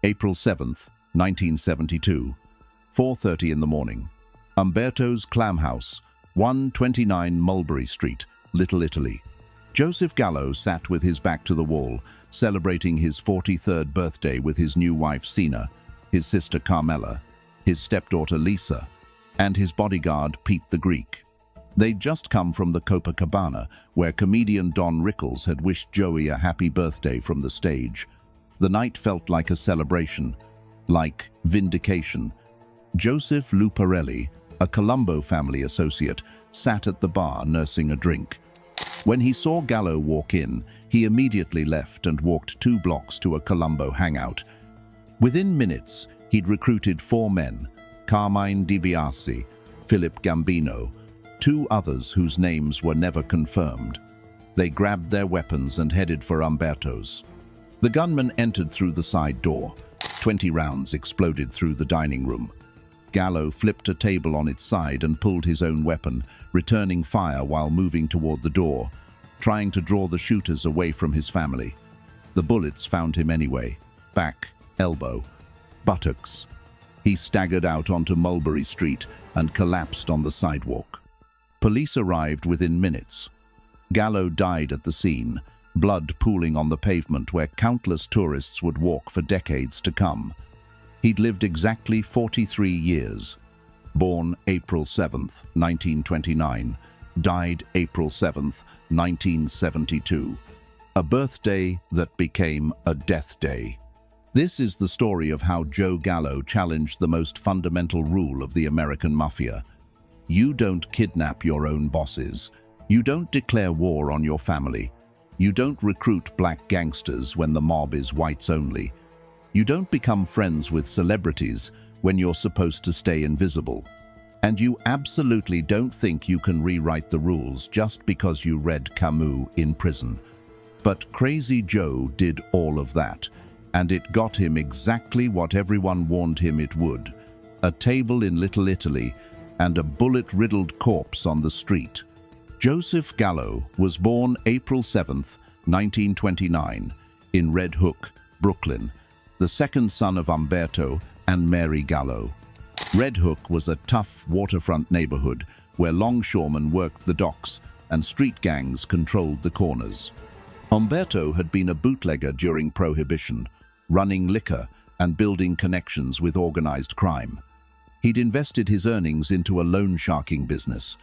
April 7th, 1972, 4:30 in the morning. Umberto's Clam House, 129 Mulberry Street, Little Italy. Joseph Gallo sat with his back to the wall, celebrating his 43rd birthday with his new wife Sina, his sister Carmela, his stepdaughter Lisa, and his bodyguard Pete the Greek. They'd just come from the Copacabana, where comedian Don Rickles had wished Joey a happy birthday from the stage. The night felt like a celebration, like vindication. Joseph Luparelli, a Colombo family associate, sat at the bar nursing a drink. When he saw Gallo walk in, he immediately left and walked 2 blocks to a Colombo hangout. Within minutes, he'd recruited 4 men, Carmine DiBiase, Philip Gambino, 2 others whose names were never confirmed. They grabbed their weapons and headed for Umberto's. The gunman entered through the side door. 20 rounds exploded through the dining room. Gallo flipped a table on its side and pulled his own weapon, returning fire while moving toward the door, trying to draw the shooters away from his family. The bullets found him anyway. Back, elbow, buttocks. He staggered out onto Mulberry Street and collapsed on the sidewalk. Police arrived within minutes. Gallo died at the scene, blood pooling on the pavement where countless tourists would walk for decades to come. He'd lived exactly 43 years. Born April 7th, 1929, died April 7th, 1972. A birthday that became a death day. This is the story of how Joe Gallo challenged the most fundamental rule of the American Mafia. You don't kidnap your own bosses. You don't declare war on your family. You don't recruit black gangsters when the mob is whites only. You don't become friends with celebrities when you're supposed to stay invisible. And you absolutely don't think you can rewrite the rules just because you read Camus in prison. But Crazy Joe did all of that, and it got him exactly what everyone warned him it would: a table in Little Italy and a bullet-riddled corpse on the street. Joseph Gallo was born April 7th, 1929, in Red Hook, Brooklyn, the second son of Umberto and Mary Gallo. Red Hook was a tough waterfront neighborhood where longshoremen worked the docks and street gangs controlled the corners. Umberto had been a bootlegger during Prohibition, running liquor and building connections with organized crime. He'd invested his earnings into a loan sharking business.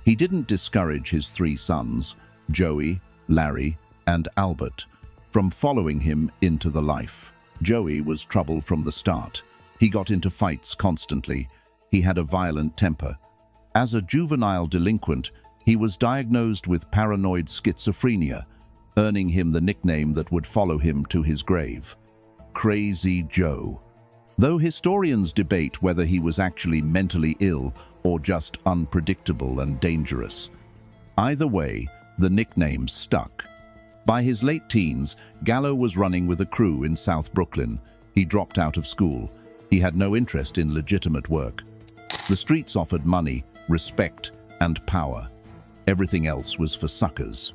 He didn't discourage his 3 sons, Joey, Larry, and Albert, from following him into the life. Joey was trouble from the start. He got into fights constantly. He had a violent temper. As a juvenile delinquent, he was diagnosed with paranoid schizophrenia, earning him the nickname that would follow him to his grave: Crazy Joe. Though historians debate whether he was actually mentally ill or just unpredictable and dangerous. Either way, the nickname stuck. By his late teens, Gallo was running with a crew in South Brooklyn. He dropped out of school. He had no interest in legitimate work. The streets offered money, respect, and power. Everything else was for suckers.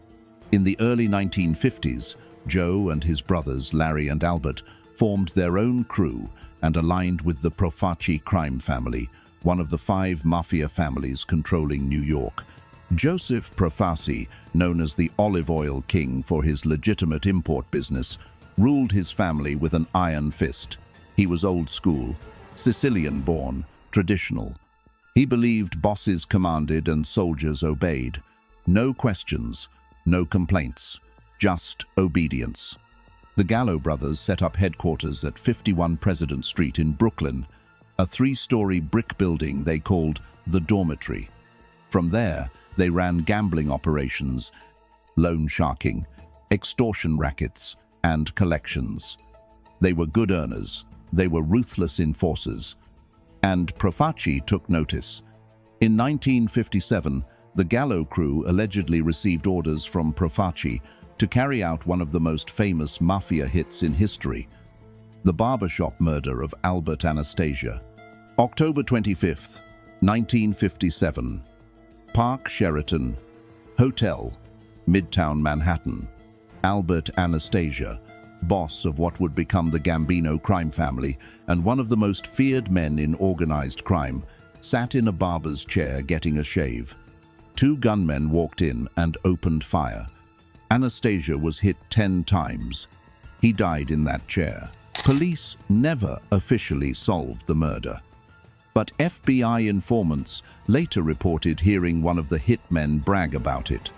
In the early 1950s, Joe and his brothers, Larry and Albert, formed their own crew and aligned with the Profaci crime family, one of the 5 mafia families controlling New York. Joseph Profaci, known as the Olive Oil King for his legitimate import business, ruled his family with an iron fist. He was old school, Sicilian-born, traditional. He believed bosses commanded and soldiers obeyed. No questions, no complaints, just obedience. The Gallo brothers set up headquarters at 51 President Street in Brooklyn, a 3-story brick building they called the Dormitory. From there, they ran gambling operations, loan sharking, extortion rackets, and collections. They were good earners. They were ruthless enforcers. And Profaci took notice. In 1957, the Gallo crew allegedly received orders from Profaci to carry out one of the most famous mafia hits in history, the barbershop murder of Albert Anastasia. October 25th, 1957. Park Sheraton Hotel, Midtown Manhattan. Albert Anastasia, boss of what would become the Gambino crime family and one of the most feared men in organized crime, sat in a barber's chair getting a shave. Two gunmen walked in and opened fire. Anastasia was hit 10 times. He died in that chair. Police never officially solved the murder, but FBI informants later reported hearing one of the hitmen brag about it.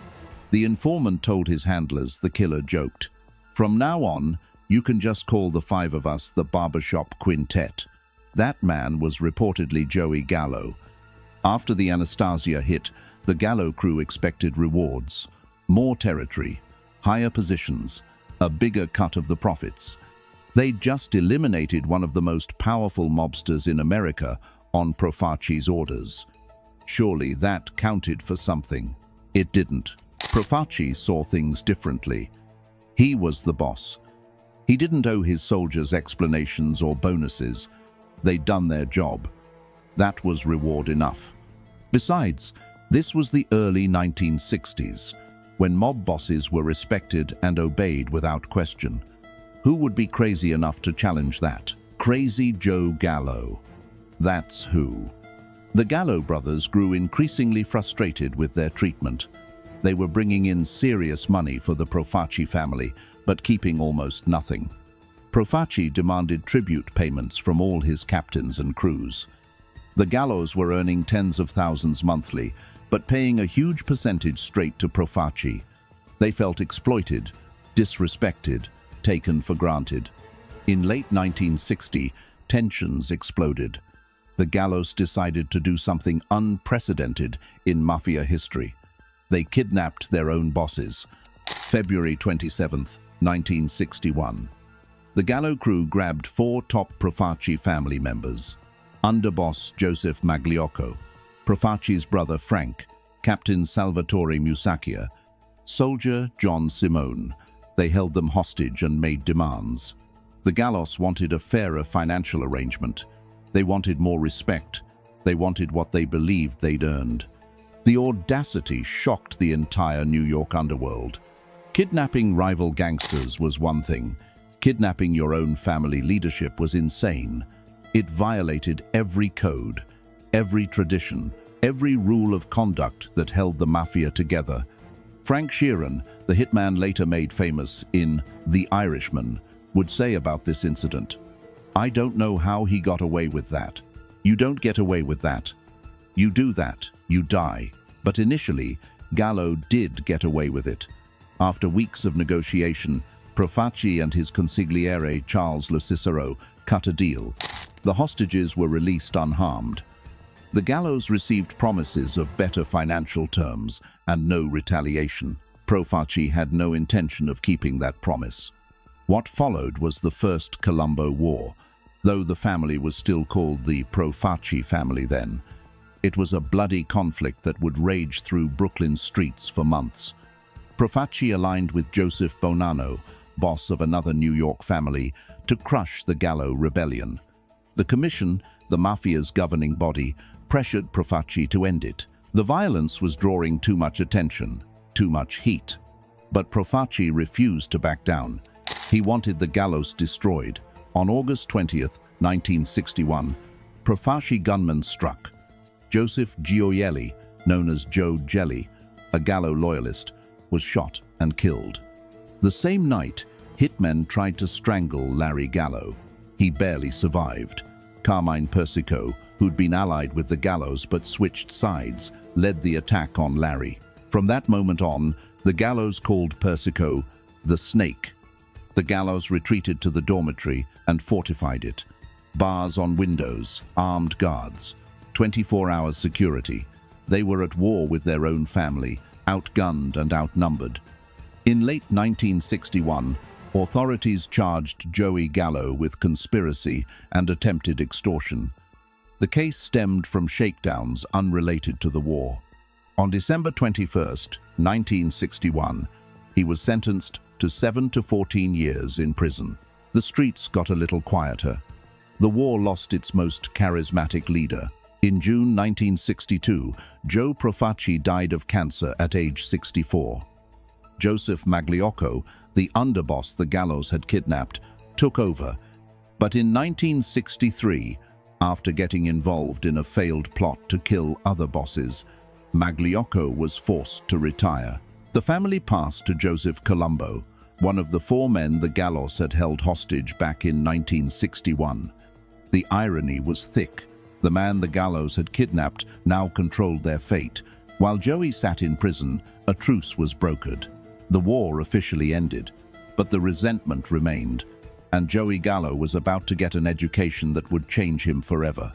The informant told his handlers the killer joked, "From now on, you can just call the five of us the barbershop quintet." That man was reportedly Joe Gallo. After the Anastasia hit, the Gallo crew expected rewards, more territory, higher positions, a bigger cut of the profits. They'd just eliminated one of the most powerful mobsters in America on Profaci's orders. Surely that counted for something. It didn't. Profaci saw things differently. He was the boss. He didn't owe his soldiers explanations or bonuses. They'd done their job. That was reward enough. Besides, this was the early 1960s, when mob bosses were respected and obeyed without question. Who would be crazy enough to challenge that? Crazy Joe Gallo. That's who. The Gallo brothers grew increasingly frustrated with their treatment. They were bringing in serious money for the Profaci family, but keeping almost nothing. Profaci demanded tribute payments from all his captains and crews. The Gallos were earning tens of thousands monthly, but paying a huge percentage straight to Profaci. They felt exploited, disrespected, taken for granted. In late 1960, tensions exploded. The Gallos decided to do something unprecedented in Mafia history. They kidnapped their own bosses. February 27, 1961. The Gallo crew grabbed 4 top Profaci family members: underboss Joseph Magliocco, Profaci's brother Frank, Captain Salvatore Musacchia, soldier John Simone. They held them hostage and made demands. The Gallos wanted a fairer financial arrangement. They wanted more respect. They wanted what they believed they'd earned. The audacity shocked the entire New York underworld. Kidnapping rival gangsters was one thing. Kidnapping your own family leadership was insane. It violated every code, every tradition, every rule of conduct that held the Mafia together. Frank Sheeran, the hitman later made famous in The Irishman, would say about this incident, "I don't know how he got away with that. You don't get away with that. You do that, you die." But initially, Gallo did get away with it. After weeks of negotiation, Profaci and his consigliere Charles Lo Cicero cut a deal. The hostages were released unharmed. The Gallos received promises of better financial terms and no retaliation. Profaci had no intention of keeping that promise. What followed was the First Colombo War, though the family was still called the Profaci family then. It was a bloody conflict that would rage through Brooklyn's streets for months. Profaci aligned with Joseph Bonanno, boss of another New York family, to crush the Gallo rebellion. The Commission, the Mafia's governing body, pressured Profaci to end it. The violence was drawing too much attention, too much heat. But Profaci refused to back down. He wanted the Gallos destroyed. On August 20th, 1961, Profaci gunmen struck. Joseph Gioielli, known as Joe Jelly, a Gallo loyalist, was shot and killed. The same night, hitmen tried to strangle Larry Gallo. He barely survived. Carmine Persico, who'd been allied with the Gallos but switched sides, led the attack on Larry. From that moment on, the Gallos called Persico the Snake. The Gallos retreated to the dormitory and fortified it. Bars on windows, armed guards, 24-hour security. They were at war with their own family, outgunned and outnumbered. In late 1961, authorities charged Joey Gallo with conspiracy and attempted extortion. The case stemmed from shakedowns unrelated to the war. On December 21, 1961, he was sentenced to 7 to 14 years in prison. The streets got a little quieter. The war lost its most charismatic leader. In June 1962, Joe Profaci died of cancer at age 64. Joseph Magliocco, the underboss the Gallos had kidnapped, took over. But in 1963, after getting involved in a failed plot to kill other bosses, Magliocco was forced to retire. The family passed to Joseph Colombo, one of the 4 men the Gallos had held hostage back in 1961. The irony was thick. The man the Gallos had kidnapped now controlled their fate. While Joey sat in prison, a truce was brokered. The war officially ended, but the resentment remained, and Joey Gallo was about to get an education that would change him forever.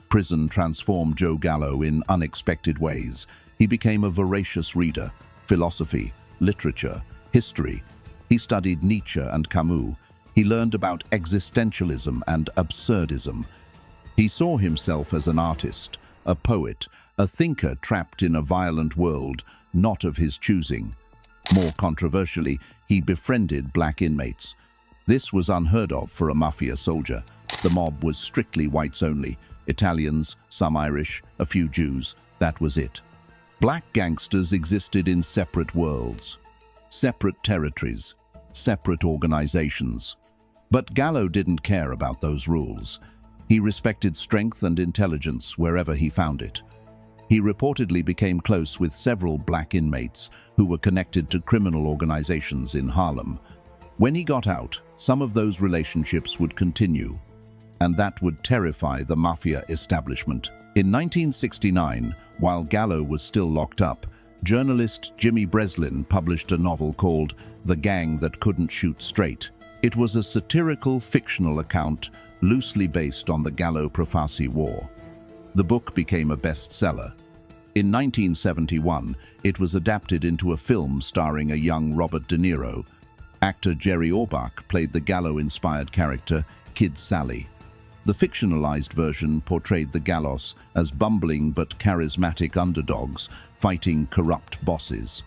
Prison transformed Joe Gallo in unexpected ways. He became a voracious reader, philosophy, literature, history. He studied Nietzsche and Camus. He learned about existentialism and absurdism. He saw himself as an artist, a poet, a thinker trapped in a violent world, not of his choosing. More controversially, he befriended black inmates. This was unheard of for a mafia soldier. The mob was strictly whites only. Italians, some Irish, a few Jews. That was it. Black gangsters existed in separate worlds, separate territories, separate organizations. But Gallo didn't care about those rules. He respected strength and intelligence wherever he found it. He reportedly became close with several black inmates who were connected to criminal organizations in Harlem. When he got out, some of those relationships would continue, and that would terrify the mafia establishment. In 1969, while Gallo was still locked up, journalist Jimmy Breslin published a novel called The Gang That Couldn't Shoot Straight. It was a satirical, fictional account loosely based on the Gallo-Profaci War. The book became a bestseller. In 1971, it was adapted into a film starring a young Robert De Niro. Actor Jerry Orbach played the Gallo-inspired character Kid Sally. The fictionalized version portrayed the Gallos as bumbling but charismatic underdogs fighting corrupt bosses.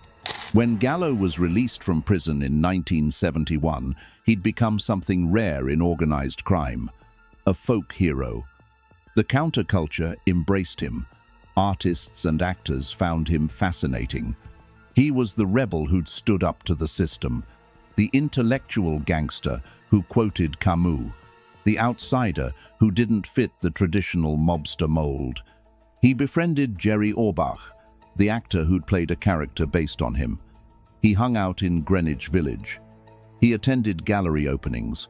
When Gallo was released from prison in 1971, he'd become something rare in organized crime, a folk hero. The counterculture embraced him. Artists and actors found him fascinating. He was the rebel who'd stood up to the system, the intellectual gangster who quoted Camus, the outsider who didn't fit the traditional mobster mold. He befriended Jerry Orbach, the actor who'd played a character based on him. He hung out in Greenwich Village. He attended gallery openings.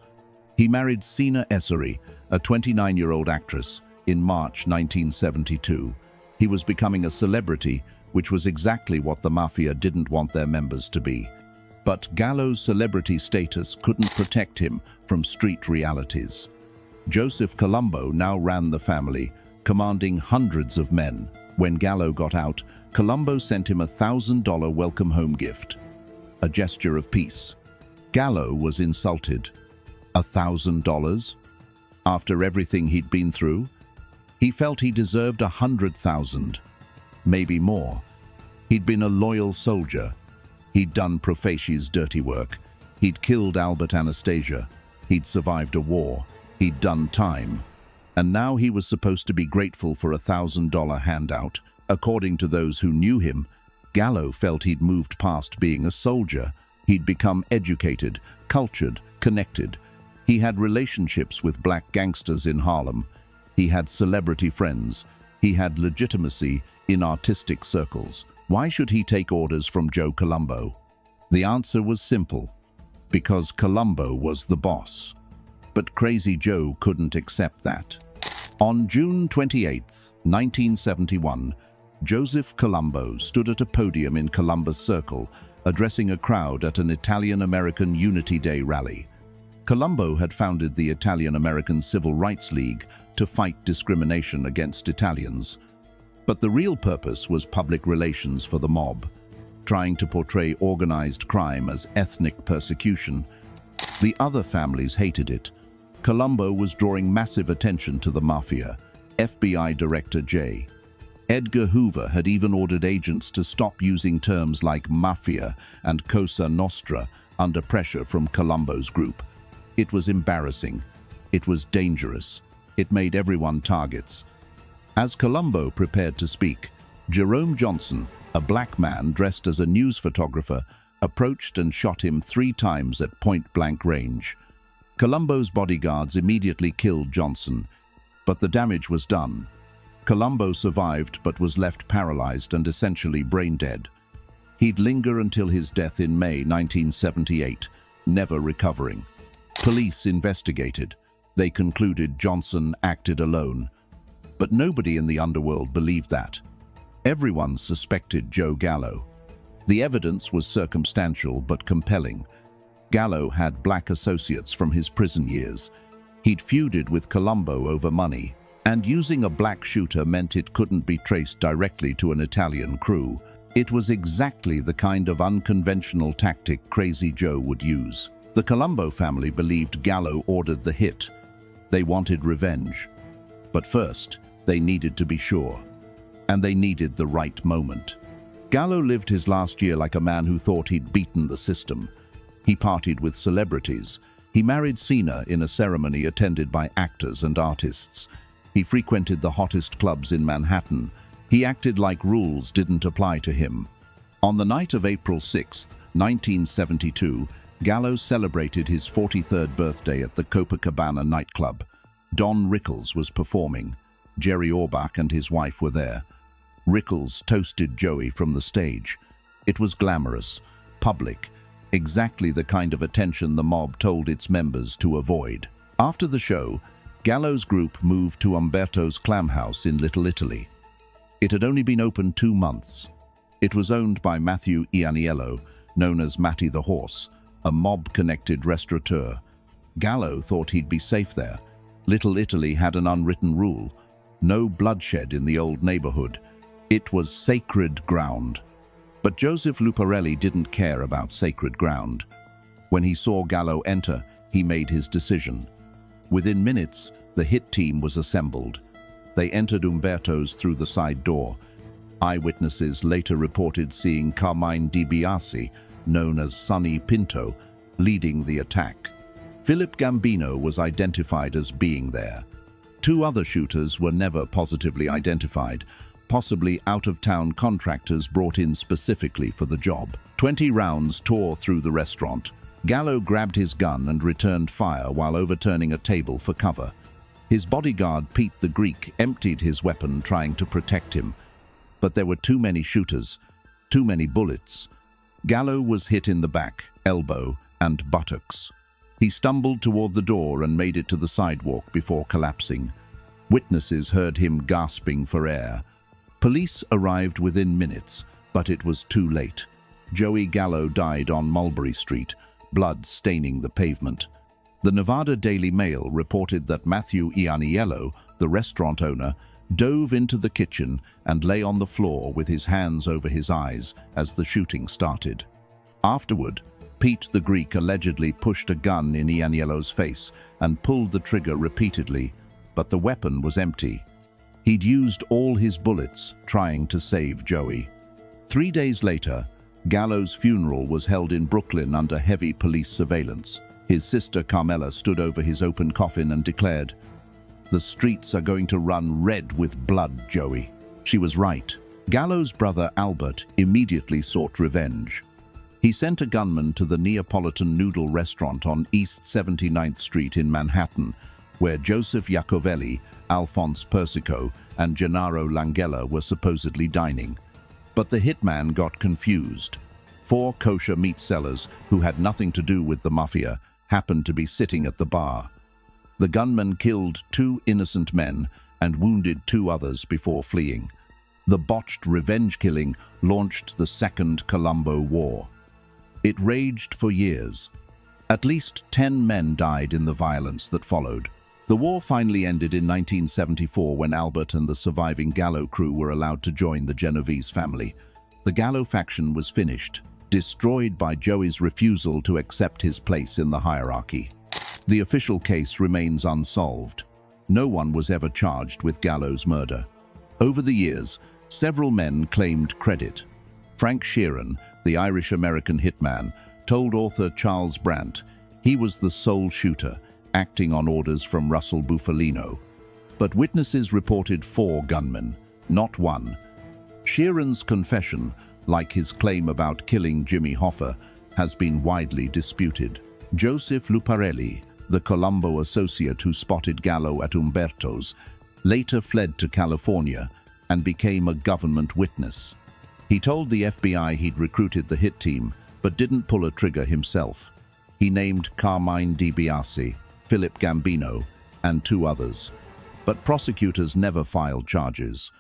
He married Sina Esseri, a 29-year-old actress, in March 1972. He was becoming a celebrity, which was exactly what the mafia didn't want their members to be. But Gallo's celebrity status couldn't protect him from street realities. Joseph Colombo now ran the family, commanding hundreds of men. When Gallo got out, Colombo sent him a $1,000 welcome home gift, a gesture of peace. Gallo was insulted. $1,000? After everything he'd been through? He felt he deserved 100,000, maybe more. He'd been a loyal soldier. He'd done Profaci's dirty work. He'd killed Albert Anastasia. He'd survived a war. He'd done time. And now he was supposed to be grateful for a $1,000 handout. According to those who knew him, Gallo felt he'd moved past being a soldier. He'd become educated, cultured, connected. He had relationships with black gangsters in Harlem. He had celebrity friends. He had legitimacy in artistic circles. Why should he take orders from Joe Colombo? The answer was simple: because Colombo was the boss. But Crazy Joe couldn't accept that. On June 28, 1971, Joseph Colombo stood at a podium in Columbus Circle, addressing a crowd at an Italian-American Unity Day rally. Colombo had founded the Italian-American Civil Rights League to fight discrimination against Italians. But the real purpose was public relations for the mob, trying to portray organized crime as ethnic persecution. The other families hated it. Colombo was drawing massive attention to the mafia. FBI Director J. Edgar Hoover had even ordered agents to stop using terms like mafia and Cosa Nostra under pressure from Colombo's group. It was embarrassing. It was dangerous. It made everyone targets. As Colombo prepared to speak, Jerome Johnson, a black man dressed as a news photographer, approached and shot him 3 times at point-blank range. Colombo's bodyguards immediately killed Johnson, but the damage was done. Colombo survived but was left paralyzed and essentially brain-dead. He'd linger until his death in May 1978, never recovering. Police investigated. They concluded Johnson acted alone. But nobody in the underworld believed that. Everyone suspected Joe Gallo. The evidence was circumstantial but compelling. Gallo had black associates from his prison years. He'd feuded with Colombo over money, and using a black shooter meant it couldn't be traced directly to an Italian crew. It was exactly the kind of unconventional tactic Crazy Joe would use. The Colombo family believed Gallo ordered the hit. They wanted revenge. But first, they needed to be sure. And they needed the right moment. Gallo lived his last year like a man who thought he'd beaten the system. He partied with celebrities. He married Cena in a ceremony attended by actors and artists. He frequented the hottest clubs in Manhattan. He acted like rules didn't apply to him. On the night of April 6, 1972, Gallo celebrated his 43rd birthday at the Copacabana nightclub. Don Rickles was performing. Jerry Orbach and his wife were there. Rickles toasted Joey from the stage. It was glamorous, public, exactly the kind of attention the mob told its members to avoid. After the show, Gallo's group moved to Umberto's Clam house in Little Italy. It had only been open 2 months. It was owned by Matthew Ianiello, known as Matty the Horse, a mob-connected restaurateur. Gallo thought he'd be safe there. Little Italy had an unwritten rule: no bloodshed in the old neighborhood. It was sacred ground. But Joseph Luparelli didn't care about sacred ground. When he saw Gallo enter, he made his decision. Within minutes, the hit team was assembled. They entered Umberto's through the side door. Eyewitnesses later reported seeing Carmine Di Biasi, known as Sonny Pinto, leading the attack. Philip Gambino was identified as being there. 2 other shooters were never positively identified, possibly out-of-town contractors brought in specifically for the job. 20 rounds tore through the restaurant. Gallo grabbed his gun and returned fire while overturning a table for cover. His bodyguard, Pete the Greek, emptied his weapon trying to protect him. But there were too many shooters, too many bullets. Gallo was hit in the back, elbow, and buttocks. He stumbled toward the door and made it to the sidewalk before collapsing. Witnesses heard him gasping for air. Police arrived within minutes, but it was too late. Joey Gallo died on Mulberry Street, blood staining the pavement. The Nevada Daily Mail reported that Matthew Ianiello, the restaurant owner, dove into the kitchen and lay on the floor with his hands over his eyes as the shooting started. Afterward, Pete the Greek allegedly pushed a gun in Ianiello's face and pulled the trigger repeatedly, but the weapon was empty. He'd used all his bullets trying to save Joey. 3 days later, Gallo's funeral was held in Brooklyn under heavy police surveillance. His sister Carmela stood over his open coffin and declared, "The streets are going to run red with blood, Joey." She was right. Gallo's brother Albert immediately sought revenge. He sent a gunman to the Neapolitan noodle restaurant on East 79th Street in Manhattan, where Joseph Iacovelli, Alphonse Persico, and Gennaro Langella were supposedly dining. But the hitman got confused. 4 kosher meat sellers, who had nothing to do with the mafia, happened to be sitting at the bar. The gunman killed 2 innocent men and wounded 2 others before fleeing. The botched revenge killing launched the Second Colombo War. It raged for years. At least 10 men died in the violence that followed. The war finally ended in 1974 when Albert and the surviving Gallo crew were allowed to join the Genovese family. The Gallo faction was finished, destroyed by Joey's refusal to accept his place in the hierarchy. The official case remains unsolved. No one was ever charged with Gallo's murder. Over the years, several men claimed credit. Frank Sheeran, the Irish-American hitman, told author Charles Brandt he was the sole shooter, acting on orders from Russell Bufalino. But witnesses reported 4 gunmen, not 1. Sheeran's confession like his claim about killing Jimmy Hoffa, has been widely disputed. Joseph Luparelli, the Colombo associate who spotted Gallo at Umberto's, later fled to California and became a government witness. He told the FBI he'd recruited the hit team, but didn't pull a trigger himself. He named Carmine DiBiase, Philip Gambino, and 2 others. But prosecutors never filed charges.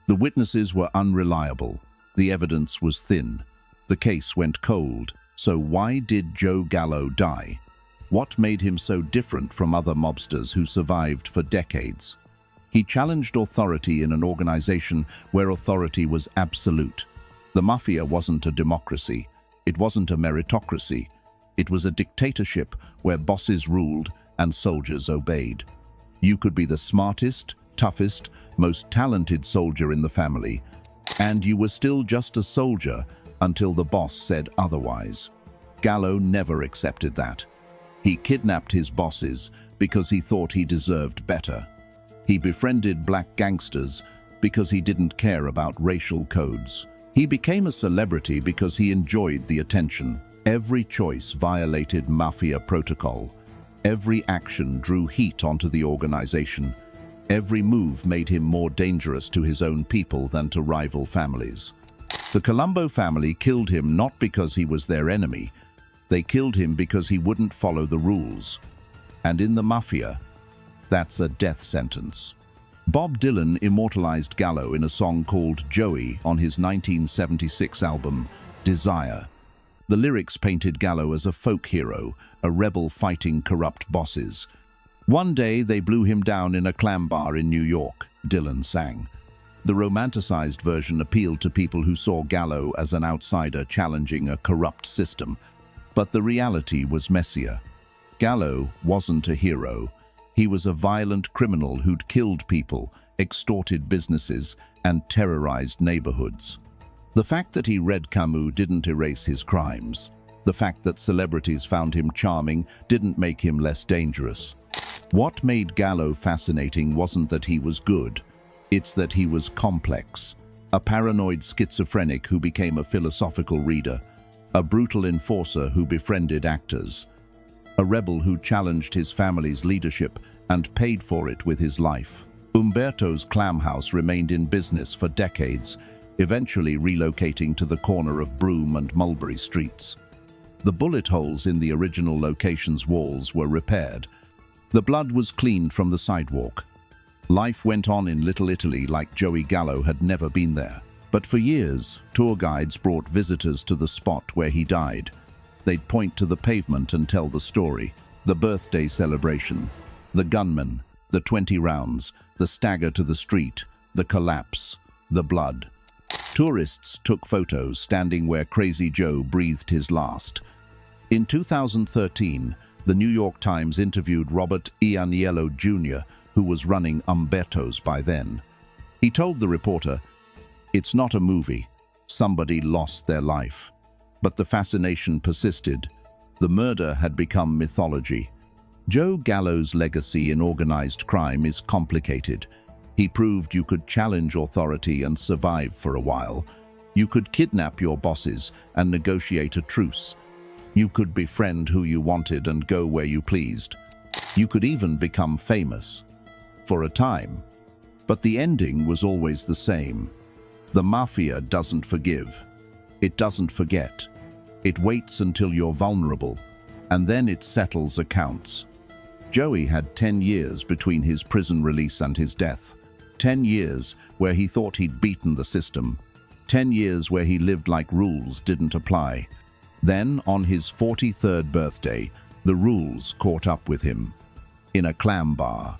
The witnesses were unreliable. The evidence was thin. The case went cold. So why did Joe Gallo die? What made him so different from other mobsters who survived for decades? He challenged authority in an organization where authority was absolute. The Mafia wasn't a democracy. It wasn't a meritocracy. It was a dictatorship where bosses ruled and soldiers obeyed. You could be the smartest, toughest, most talented soldier in the family, and you were still just a soldier until the boss said otherwise. Gallo never accepted that. He kidnapped his bosses because he thought he deserved better. He befriended black gangsters because he didn't care about racial codes. He became a celebrity because he enjoyed the attention. Every choice violated Mafia protocol. Every action drew heat onto the organization. Every move made him more dangerous to his own people than to rival families. The Colombo family killed him not because he was their enemy. They killed him because he wouldn't follow the rules. And in the Mafia, that's a death sentence. Bob Dylan immortalized Gallo in a song called Joey on his 1976 album, Desire. The lyrics painted Gallo as a folk hero, a rebel fighting corrupt bosses. One day they blew him down in a Clam bar in New York, Dylan sang. The romanticized version appealed to people who saw Gallo as an outsider challenging a corrupt system. But the reality was messier. Gallo wasn't a hero. He was a violent criminal who'd killed people, extorted businesses, and terrorized neighborhoods. The fact that he read Camus didn't erase his crimes. The fact that celebrities found him charming didn't make him less dangerous. What made Gallo fascinating wasn't that he was good. It's that he was complex. A paranoid schizophrenic who became a philosophical reader. A brutal enforcer who befriended actors. A rebel who challenged his family's leadership and paid for it with his life. Umberto's Clam house remained in business for decades, eventually relocating to the corner of Broome and Mulberry Streets. The bullet holes in the original location's walls were repaired. The blood was cleaned from the sidewalk. Life went on in Little Italy like Joey Gallo had never been there. But for years, tour guides brought visitors to the spot where he died. They'd point to the pavement and tell the story. The birthday celebration, the gunman, the 20 rounds, the stagger to the street, the collapse, the blood. Tourists took photos standing where Crazy Joe breathed his last. In 2013, the New York Times interviewed Robert Ianiello Jr., who was running Umberto's by then. He told the reporter, "It's not a movie. Somebody lost their life." But the fascination persisted. The murder had become mythology. Joe Gallo's legacy in organized crime is complicated. He proved you could challenge authority and survive for a while. You could kidnap your bosses and negotiate a truce. You could befriend who you wanted and go where you pleased. You could even become famous. For a time. But the ending was always the same. The Mafia doesn't forgive. It doesn't forget. It waits until you're vulnerable, and then it settles accounts. Joey had 10 years between his prison release and his death. 10 years where he thought he'd beaten the system. 10 years where he lived like rules didn't apply. Then, on his 43rd birthday, the rules caught up with him. In a Clam bar.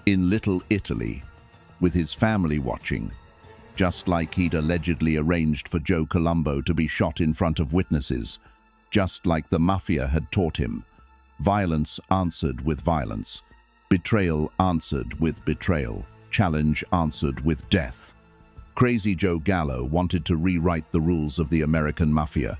In Little Italy. With his family watching. Just like he'd allegedly arranged for Joe Colombo to be shot in front of witnesses. Just like the Mafia had taught him. Violence answered with violence. Betrayal answered with betrayal. Challenge answered with death. Crazy Joe Gallo wanted to rewrite the rules of the American Mafia.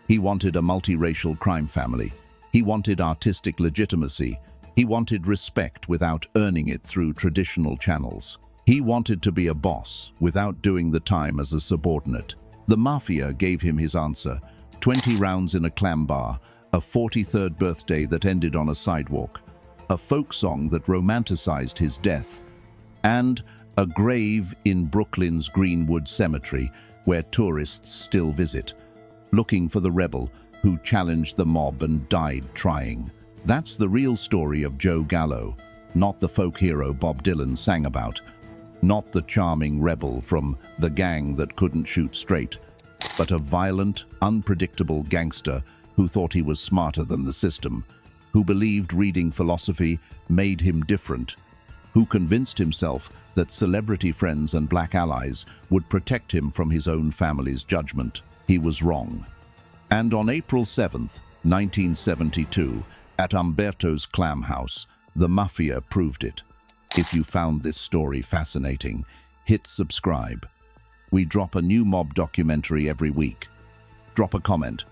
He wanted a multiracial crime family. He wanted artistic legitimacy. He wanted respect without earning it through traditional channels. He wanted to be a boss without doing the time as a subordinate. The Mafia gave him his answer: 20 rounds in a Clam bar, a 43rd birthday that ended on a sidewalk, a folk song that romanticized his death, and a grave in Brooklyn's Greenwood Cemetery where tourists still visit, looking for the rebel who challenged the mob and died trying. That's the real story of Joe Gallo, not the folk hero Bob Dylan sang about, not the charming rebel from the gang that couldn't shoot straight, but a violent, unpredictable gangster who thought he was smarter than the system, who believed reading philosophy made him different, who convinced himself that celebrity friends and black allies would protect him from his own family's judgment. He was wrong. And on April 7th, 1972, at Umberto's Clam house, the Mafia proved it. If you found this story fascinating, hit subscribe. We drop a new mob documentary every week. Drop a comment.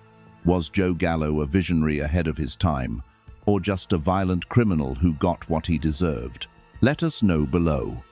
Was Joe Gallo a visionary ahead of his time, or just a violent criminal who got what he deserved? Let us know below.